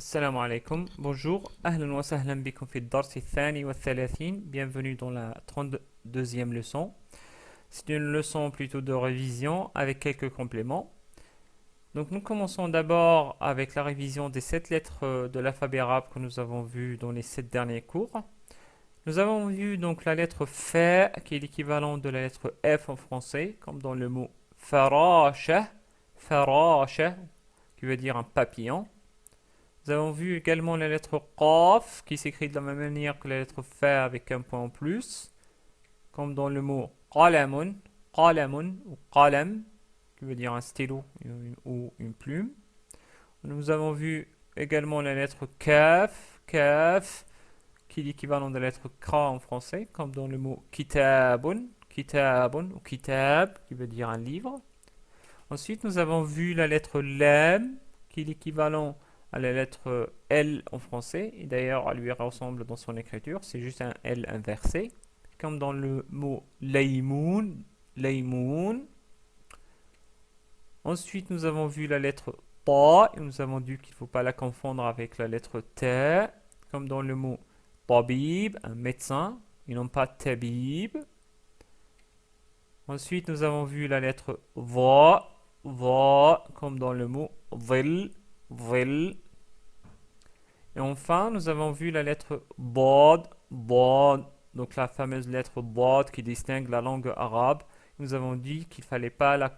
السلام عليكم. Bonjour. أهلا وسهلا بكم في الدرس الثاني والثلاثين. Bienvenue dans la 32e leçon. C'est une leçon plutôt de révision avec quelques compléments. Donc nous commençons d'abord avec la révision des 7 lettres de l'alphabet arabe que nous avons vues dans les 7 derniers cours. Nous avons vu donc la lettre F qui est l'équivalent de la lettre F en français, comme dans le mot farasha, farasha, qui veut dire un papillon. Nous avons vu également la lettre Qaf qui s'écrit de la même manière que la lettre F avec un point en plus, comme dans le mot qalamun, qalamun ou qalam, qui veut dire un stylo ou une plume. Nous avons vu également la lettre Kaf, Kaf, qui est l'équivalent de la lettre Kra en français, comme dans le mot kitabun, kitabun ou kitab, qui veut dire un livre. Ensuite, nous avons vu la lettre Lam, qui est l'équivalent à la lettre L en français, et d'ailleurs elle lui ressemble dans son écriture, c'est juste un L inversé, comme dans le mot laymoun, laymoun. Ensuite nous avons vu la lettre Ta, et nous avons dit qu'il ne faut pas la confondre avec la lettre T, comme dans le mot tabib, un médecin, et non pas tabib. Ensuite nous avons vu la lettre Va, Va, comme dans le mot dhil, dhil. Et enfin, nous avons vu la lettre Bod, Bod, donc la fameuse lettre Bod qui distingue la langue arabe. Nous avons dit qu'il ne fallait pas la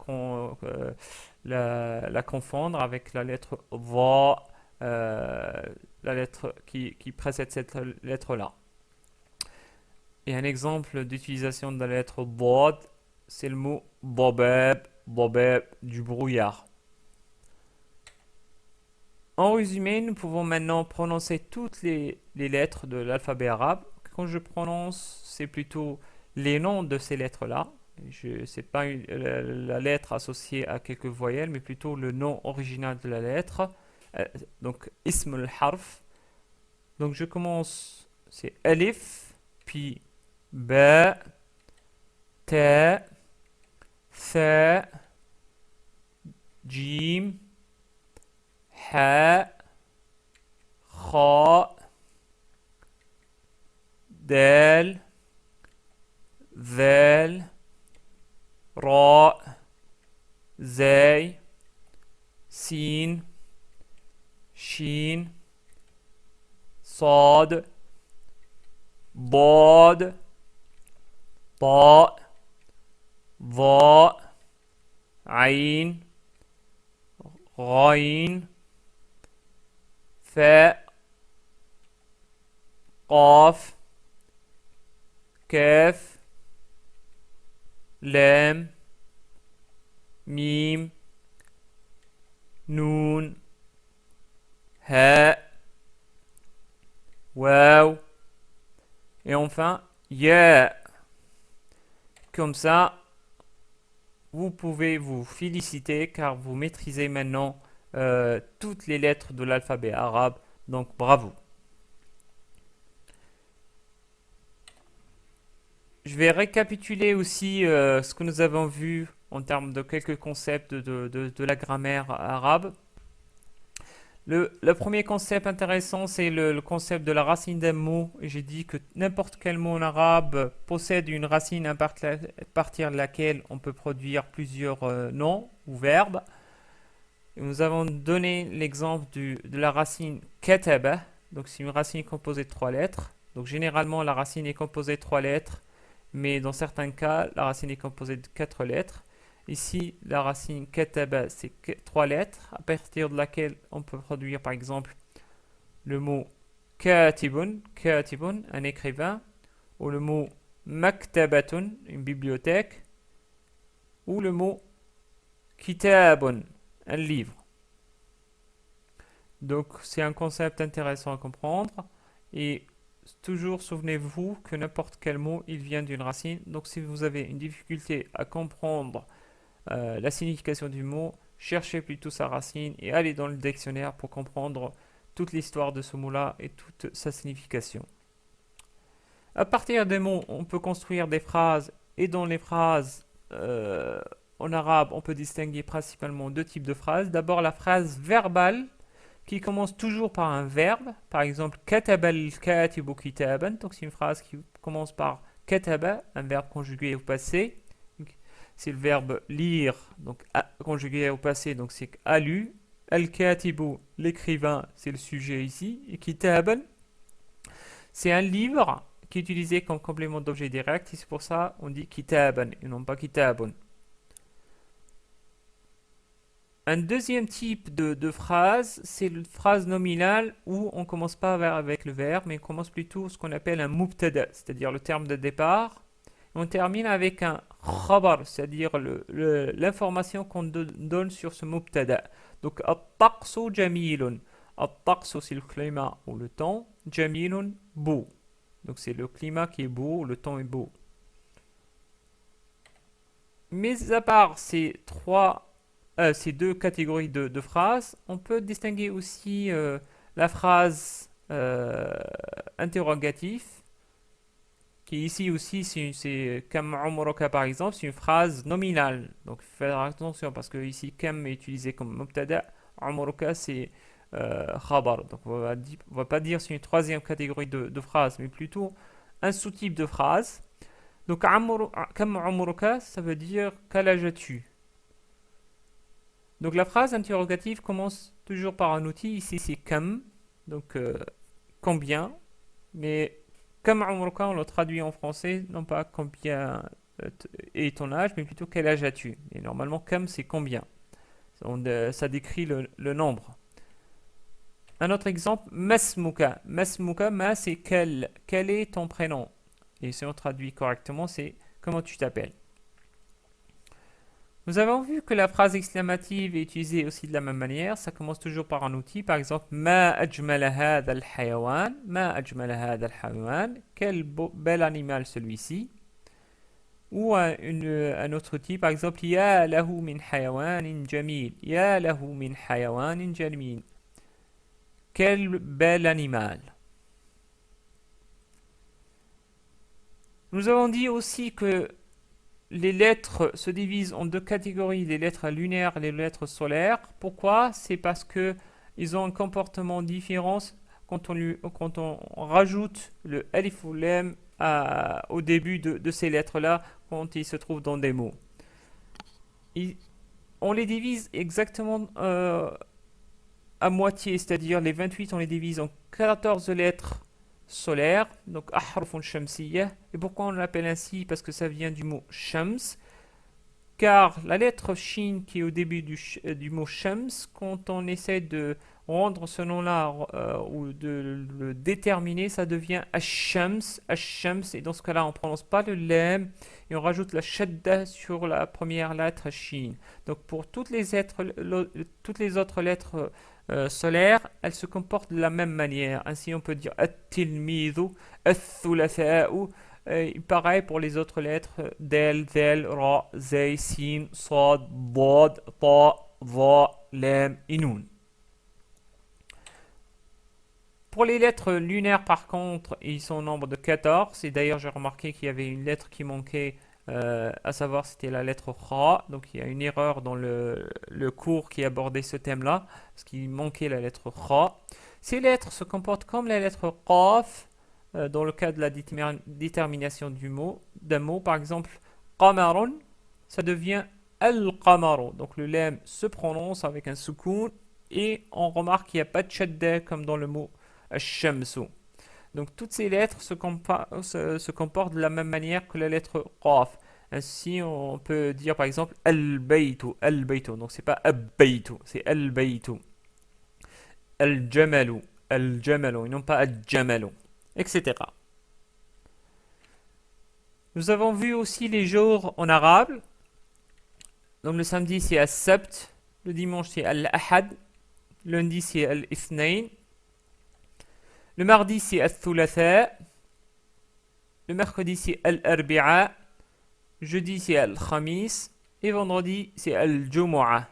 confondre avec la lettre Va, la lettre qui précède cette lettre-là. Et un exemple d'utilisation de la lettre Bod, c'est le mot Bobeb, Bobeb, du brouillard. En résumé, nous pouvons maintenant prononcer toutes les lettres de l'alphabet arabe. Quand je prononce, c'est plutôt les noms de ces lettres-là. Ce n'est pas la lettre associée à quelques voyelles, mais plutôt le nom original de la lettre. Donc, ism al-harf. Donc, je commence, c'est alif, puis ba, ta, tha, jim, ha, kha, dal, ذال, راء, زاي, سين, شين, صاد, ضاد, طاء, ظاء, عين, غين, فاء, قاف, كاف, لام, ميم, نون, هاء, واو, et enfin ya. Comme ça, vous pouvez vous féliciter car vous maîtrisez maintenant toutes les lettres de l'alphabet arabe. Donc bravo. Je vais récapituler aussi ce que nous avons vu en termes de quelques concepts de la grammaire arabe. Le premier concept intéressant, c'est le concept de la racine d'un mot. J'ai dit que n'importe quel mot en arabe possède une racine à partir de laquelle on peut produire plusieurs noms ou verbes. Et nous avons donné l'exemple de la racine kataba. Donc c'est une racine composée de 3 lettres. Donc généralement la racine est composée de 3 lettres, mais dans certains cas la racine est composée de 4 lettres. Ici, la racine kataba, c'est 3 lettres, à partir de laquelle on peut produire par exemple le mot katibun, katibun, un écrivain, ou le mot maktabatun, une bibliothèque, ou le mot kitabun, un livre. Donc, c'est un concept intéressant à comprendre, et toujours souvenez-vous que n'importe quel mot, il vient d'une racine. Donc, si vous avez une difficulté à comprendre la signification du mot, cherchez plutôt sa racine et allez dans le dictionnaire pour comprendre toute l'histoire de ce mot-là et toute sa signification. À partir des mots, on peut construire des phrases, et dans les phrases en arabe, on peut distinguer principalement deux types de phrases. D'abord la phrase verbale, qui commence toujours par un verbe. Par exemple, kataba al-katibu kitaban. Donc c'est une phrase qui commence par kataba, un verbe conjugué au passé. C'est le verbe lire, donc conjugué au passé, donc c'est a lu. Al-katibu, l'écrivain, c'est le sujet ici. Et kitaban, c'est un livre qui est utilisé comme complément d'objet direct. Et c'est pour ça qu'on dit kitaban et non pas kitabun. Un deuxième type de phrase, c'est la phrase nominale où on ne commence pas avec le verbe, mais on commence plutôt ce qu'on appelle un mubtada, c'est-à-dire le terme de départ. On termine avec un khabar, c'est-à-dire l'information qu'on donne sur ce mubtada. Donc, at-taqsu jamilun. At-taqsu, c'est le climat ou le temps. Jamilun, beau. Donc, c'est le climat qui est beau, le temps est beau. Mais à part ces deux catégories de phrases, on peut distinguer aussi la phrase interrogative, qui ici aussi, c'est kam umruka par exemple, c'est une phrase nominale. Donc faire attention parce que ici kam est utilisé comme mubtada, umruka c'est khabar. Donc on va pas dire c'est une troisième catégorie de phrases, mais plutôt un sous-type de phrase. Donc kam umruka, ça veut dire quel âge as-tu? Donc la phrase interrogative commence toujours par un outil. Ici c'est kam, donc combien. Mais comme umruka, on le traduit en français, non pas combien est ton âge, mais plutôt quel âge as-tu. Et normalement, kam c'est combien. Ça décrit le nombre. Un autre exemple, masmuka. Masmuka, ma c'est quel. Quel est ton prénom? Et si on traduit correctement, c'est comment tu t'appelles. Nous avons vu que la phrase exclamative est utilisée aussi de la même manière. Ça commence toujours par un outil. Par exemple, Ma ajmala hadha al-hayawan. Ma ajmala hadha al-hayawan. Quel bel animal celui-ci. Ou un autre outil. Par exemple, Ya lahu min hayawanin jamil. Ya lahu min hayawanin jamil. Quel bel animal. Nous avons dit aussi que les lettres se divisent en deux catégories, les lettres lunaires et les lettres solaires. Pourquoi? C'est parce que ils ont un comportement différent quand on rajoute le alif ou lam au début de ces lettres-là, quand ils se trouvent dans des mots. On les divise exactement à moitié, c'est-à-dire les 28, on les divise en 14 lettres solaire, donc ahrufun shamsiyah. Et pourquoi on l'appelle ainsi? Parce que ça vient du mot shams, car la lettre shin qui est au début du mot shams, quand on essaie de rendre ce nom-là ou de le déterminer, ça devient ash-shams, et dans ce cas-là, on ne prononce pas le lam et on rajoute la shadda sur la première lettre shin. Donc pour toutes les autres lettres solaires, elles se comportent de la même manière. Ainsi, on peut dire at-tilmidhu, at-thulatha'u. Pareil pour les autres lettres del, del, ra, zay, sin, sad, dad, ta, va, lam et nun. Pour les lettres lunaires, par contre, ils sont au nombre de 14. Et d'ailleurs, j'ai remarqué qu'il y avait une lettre qui manquait, à savoir c'était la lettre Ra. Donc il y a une erreur dans le cours qui abordait ce thème-là, parce qu'il manquait la lettre Ra. Ces lettres se comportent comme la lettre Qaf, dans le cas de la détermination d'un mot. Par exemple, Qamarun, ça devient Al-Qamaru. Donc le lemme se prononce avec un soukoun, et on remarque qu'il n'y a pas de shadda comme dans le mot Ash-Shamsu. Donc toutes ces lettres se comportent de la même manière que la lettre Qaf. Ainsi, on peut dire par exemple Al-Baytu, Al-Baytu. Donc c'est pas Ab-Baytu, c'est Al-Baytu. Al-Jamalu, Al-Jamalu, et non pas Al-Jamalu, etc. Nous avons vu aussi les jours en arabe. Donc le samedi c'est As-Sabt, le dimanche c'est Al-Ahad, lundi c'est Al-Ithnain, le mardi c'est Al-Thulatha, le mercredi c'est Al-Arbi'a, jeudi c'est Al-Khamis et vendredi c'est Al-Jumu'ah.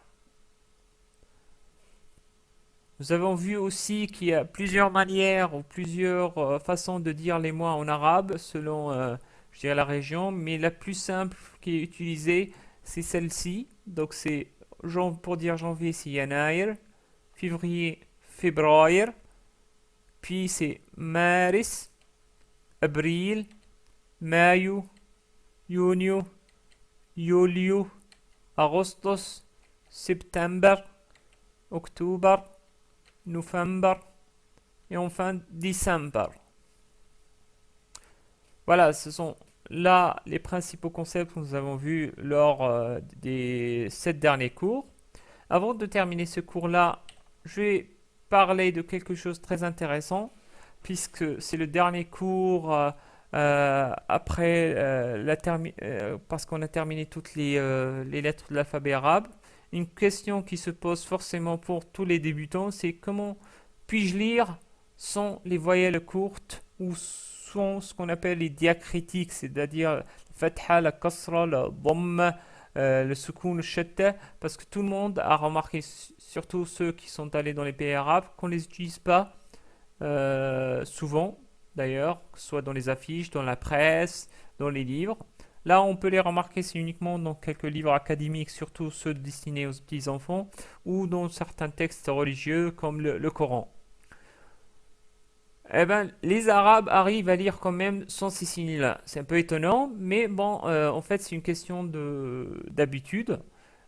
Nous avons vu aussi qu'il y a plusieurs manières ou plusieurs façons de dire les mois en arabe selon je dirais la région, mais la plus simple qui est utilisée c'est celle-ci. Donc c'est pour dire janvier c'est Yanaïr, février février, puis c'est mars, avril, maio, junio, julio, agostos, septembre, octobre, novembre et enfin décembre. Voilà, ce sont là les principaux concepts que nous avons vus lors des 7 derniers cours. Avant de terminer ce cours-là, je vais parler de quelque chose de très intéressant, puisque c'est le dernier cours après parce qu'on a terminé toutes les lettres de l'alphabet arabe. Une question qui se pose forcément pour tous les débutants, c'est comment puis-je lire sans les voyelles courtes ou sans ce qu'on appelle les diacritiques, c'est-à-dire la fatha, la kasra, la dhamma, le soukoun, le shatta, parce que tout le monde a remarqué, surtout ceux qui sont allés dans les pays arabes, qu'on ne les utilise pas souvent, d'ailleurs, que ce soit dans les affiches, dans la presse, dans les livres. Là, on peut les remarquer, c'est uniquement dans quelques livres académiques, surtout ceux destinés aux petits-enfants, ou dans certains textes religieux comme le Coran. Eh ben, les Arabes arrivent à lire quand même sans ces signes-là. C'est un peu étonnant, mais bon, en fait, c'est une question d'habitude.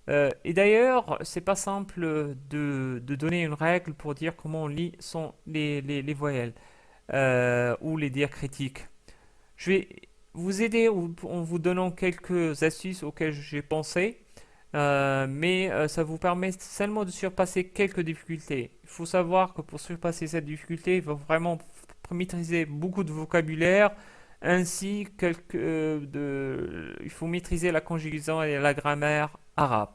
Et d'ailleurs, c'est pas simple de donner une règle pour dire comment on lit sans les voyelles ou les diacritiques. Je vais vous aider en vous donnant quelques astuces auxquelles j'ai pensé, mais ça vous permet seulement de surpasser quelques difficultés. Il faut savoir que pour surpasser cette difficulté, il faut vraiment maîtriser beaucoup de vocabulaire, ainsi il faut maîtriser la conjugaison et la grammaire arabe.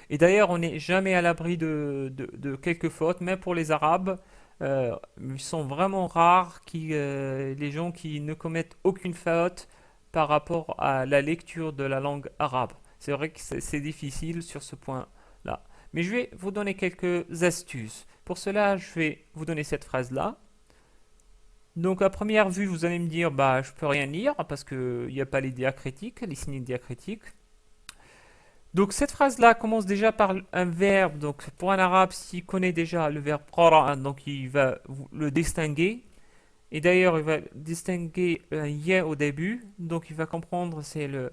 Et d'ailleurs, on n'est jamais à l'abri de quelques fautes, même pour les Arabes. Ils sont vraiment rares les gens qui ne commettent aucune faute par rapport à la lecture de la langue arabe. C'est vrai que c'est difficile sur ce point-là. Mais je vais vous donner quelques astuces. Pour cela, je vais vous donner cette phrase-là. Donc à première vue, vous allez me dire, bah, je peux rien lire parce qu'il n'y a pas les diacritiques, les signes diacritiques. Donc cette phrase-là commence déjà par un verbe. Donc pour un arabe, s'il connaît déjà le verbe qara'a, donc il va le distinguer. Et d'ailleurs, il va distinguer un ya au début. Donc il va comprendre c'est le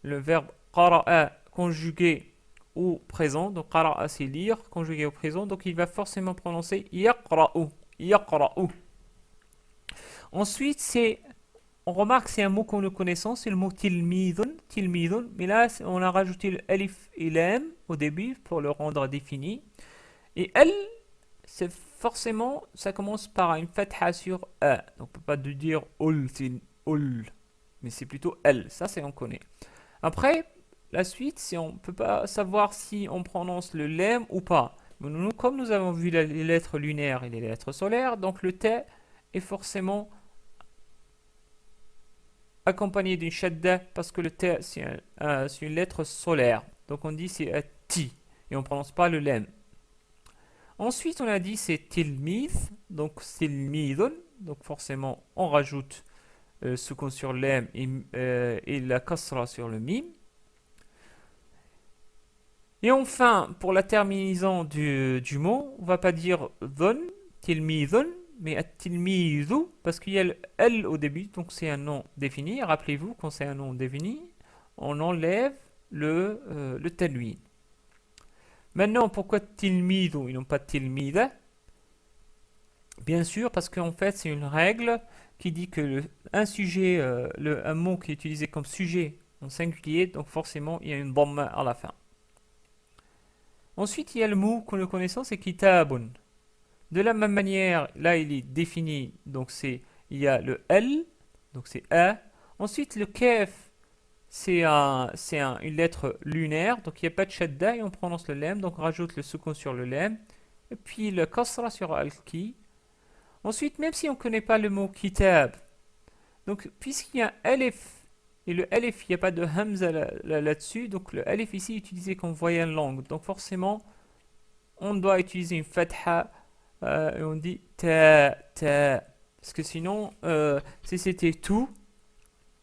verbe qara'a conjugué au présent. Donc qara'a c'est lire, conjugué au présent. Donc il va forcément prononcer yaqra'u, yaqra'u. Ensuite, on remarque que c'est un mot qu'on ne connaissant, c'est le mot tilmidun, tilmidun, mais là on a rajouté le alif et l'am au début pour le rendre défini. Et elle, c'est forcément, ça commence par une fatha sur a. Donc on ne peut pas dire ul, mais c'est plutôt elle, ça c'est on connaît. Après, la suite, on ne peut pas savoir si on prononce le lem ou pas. Nous, comme nous avons vu les lettres lunaires et les lettres solaires, donc le t est forcément accompagné d'une shadda parce que le t c'est une lettre solaire. Donc on dit c'est un ti et on ne prononce pas le lem. Ensuite on a dit c'est tilmith, donc tilmidun, donc forcément on rajoute sukun sur lem et la kasra sur le mim. Et enfin pour la terminaison du mot, on va pas dire dhun, tilmidun, mais at-tilmizu, parce qu'il y a le L au début, donc c'est un nom défini. Rappelez-vous, quand c'est un nom défini, on enlève le tanwin. Maintenant, pourquoi tilmizu et non pas tilmida? Bien sûr, parce qu'en fait, c'est une règle qui dit que un mot qui est utilisé comme sujet en singulier, donc forcément, il y a une dhamma à la fin. Ensuite, il y a le mot que nous connaissons, c'est kitabun. De la même manière, là il est défini, donc il y a le L, donc c'est A. Ensuite le Kef, c'est une lettre lunaire, donc il n'y a pas de shadda et on prononce le lem, donc on rajoute le sukun sur le lem. Et puis le kasra sur al-ki. Ensuite, même si on ne connaît pas le mot kitab, donc puisqu'il y a un alif, et le alif, il n'y a pas de hamza là-dessus, donc le alif ici est utilisé comme voyelle langue. Donc forcément, on doit utiliser une fatha. Et on dit ta. Parce que sinon, si c'était tout,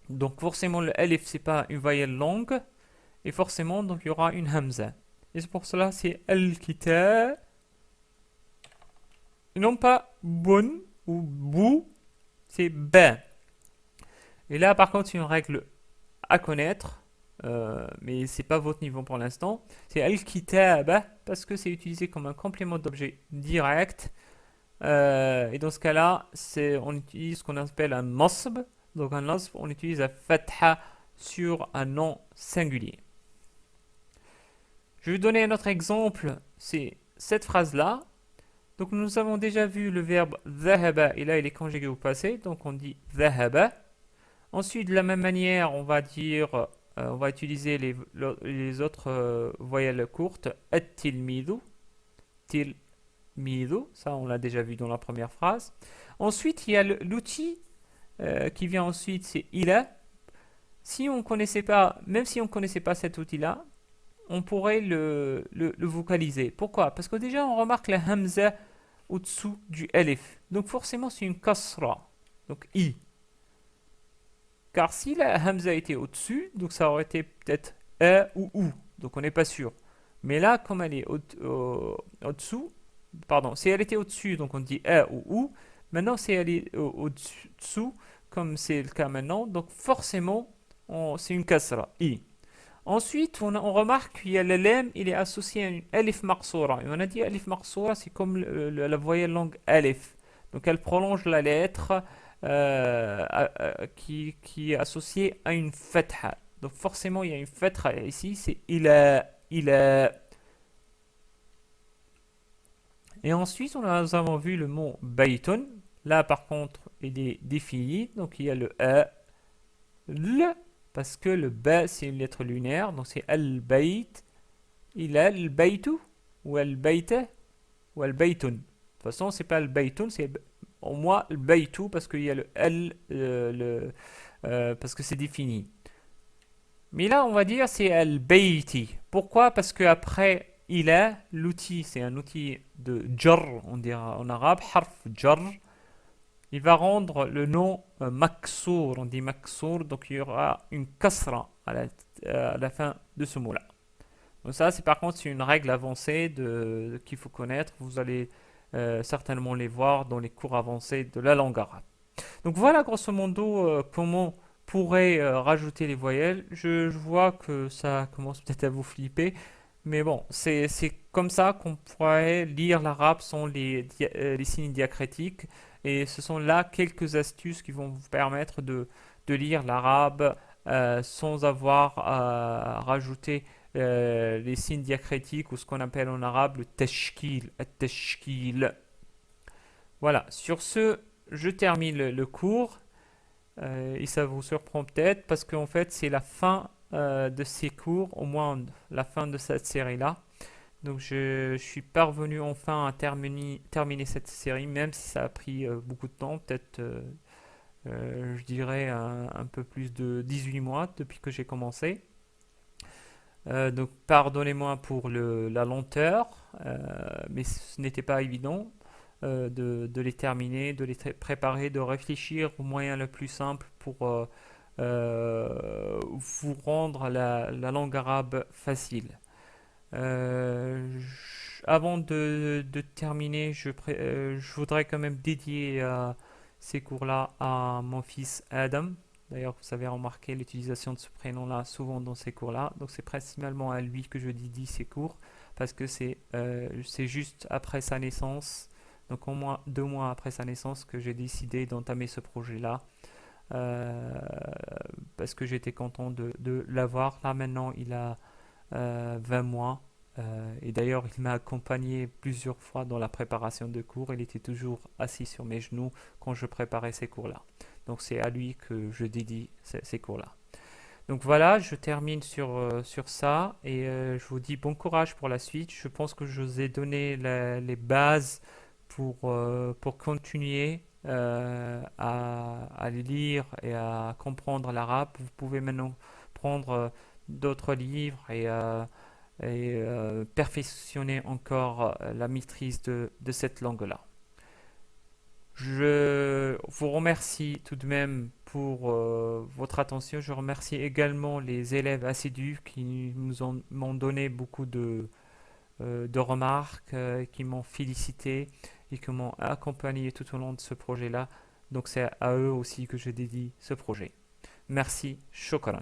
donc forcément le alif c'est pas une voyelle longue, et forcément donc il y aura une hamza. Et c'est pour cela c'est al-kitab. non pas bun ou bou, c'est ben. Et là, par contre, c'est une règle à connaître, mais c'est pas votre niveau pour l'instant. C'est al-kitaba parce que c'est utilisé comme un complément d'objet direct. Et dans ce cas-là, on utilise ce qu'on appelle un nasb. Donc un nasb, on utilise la fatha sur un nom singulier. Je vais vous donner un autre exemple. C'est cette phrase-là. Donc nous avons déjà vu le verbe dhahaba et là il est conjugué au passé. Donc on dit dhahaba. Ensuite, de la même manière, on va dire, on va utiliser les autres voyelles courtes. At-tilmidu, tilmidu, ça on l'a déjà vu dans la première phrase. Ensuite, il y a l'outil qui vient ensuite, c'est ila. Si on connaissait pas, même si on connaissait pas cet outil-là, on pourrait le vocaliser. Pourquoi? Parce que déjà on remarque la hamza au-dessous du alif. Donc forcément c'est une kasra. Donc i. Car si la hamza était au-dessus, donc ça aurait été peut-être e ou ou. Donc on n'est pas sûr. Mais là, comme elle est au-dessous, pardon, si elle était au-dessus, donc on dit e ou ou. Maintenant, si elle est au-dessous, comme c'est le cas maintenant, donc forcément, c'est une kasra, i. Ensuite, on remarque qu'il y a le lem, il est associé à une alif maqsoura. Et on a dit alif maqsoura, c'est comme la voyelle longue alif. Donc elle prolonge la lettre qui est associée à une fatha. Donc forcément, il y a une fatha ici, c'est il a. Et ensuite, nous avons vu le mot baytun. Là, par contre, il est défini. Donc il y a le a, l, parce que le ba, c'est une lettre lunaire. Donc c'est al-bayt, il a al-baytu, ou al-bayta, ou al-baytun. De toute façon, c'est pas al-baytun, c'est au moins al-baytu, parce qu'il y a le al, parce que c'est défini. Mais là, on va dire c'est al-bayti. Pourquoi? Parce que après il a l'outil, c'est un outil de jar, on dira en arabe, harf jar. Il va rendre le nom maksour, on dit maksour, donc il y aura une kasra à la fin de ce mot-là. Donc ça, c'est par contre c'est une règle avancée qu'il faut connaître. Vous allez certainement les voir dans les cours avancés de la langue arabe. Donc voilà grosso modo comment on pourrait rajouter les voyelles. Je vois que ça commence peut-être à vous flipper, mais bon, c'est comme ça qu'on pourrait lire l'arabe sans les signes diacritiques. Et ce sont là quelques astuces qui vont vous permettre de lire l'arabe sans avoir à rajouter les signes diacritiques ou ce qu'on appelle en arabe le tashkil, at-tashkil. Voilà, sur ce, je termine le cours et ça vous surprend peut-être parce qu'en fait c'est la fin de ces cours, au moins la fin de cette série-là. Donc je suis parvenu enfin à terminer cette série, même si ça a pris beaucoup de temps, peut-être je dirais un peu plus de 18 mois depuis que j'ai commencé. Donc pardonnez-moi pour la lenteur, mais ce n'était pas évident de les terminer, de les préparer, de réfléchir au moyen le plus simple pour vous rendre la langue arabe facile. Avant de terminer, je voudrais quand même dédier ces cours-là à mon fils Adam. D'ailleurs, vous avez remarqué l'utilisation de ce prénom-là souvent dans ces cours-là. Donc, c'est principalement à lui que je dédie ces cours parce que c'est juste après sa naissance, donc au moins 2 mois après sa naissance, que j'ai décidé d'entamer ce projet-là. Euh, Parce que j'étais content de l'avoir. Là, maintenant, il a 20 mois. Et d'ailleurs, il m'a accompagné plusieurs fois dans la préparation de cours. Il était toujours assis sur mes genoux quand je préparais ces cours-là. Donc c'est à lui que je dédie ces cours-là. Donc voilà, je termine sur ça et je vous dis bon courage pour la suite. Je pense que je vous ai donné les bases pour continuer à lire et à comprendre l'arabe. Vous pouvez maintenant prendre d'autres livres et perfectionner encore la maîtrise de cette langue-là. Je vous remercie tout de même pour votre attention. Je remercie également les élèves assidus qui m'ont donné beaucoup de remarques, qui m'ont félicité et qui m'ont accompagné tout au long de ce projet-là. Donc c'est à eux aussi que je dédie ce projet. Merci, shukran.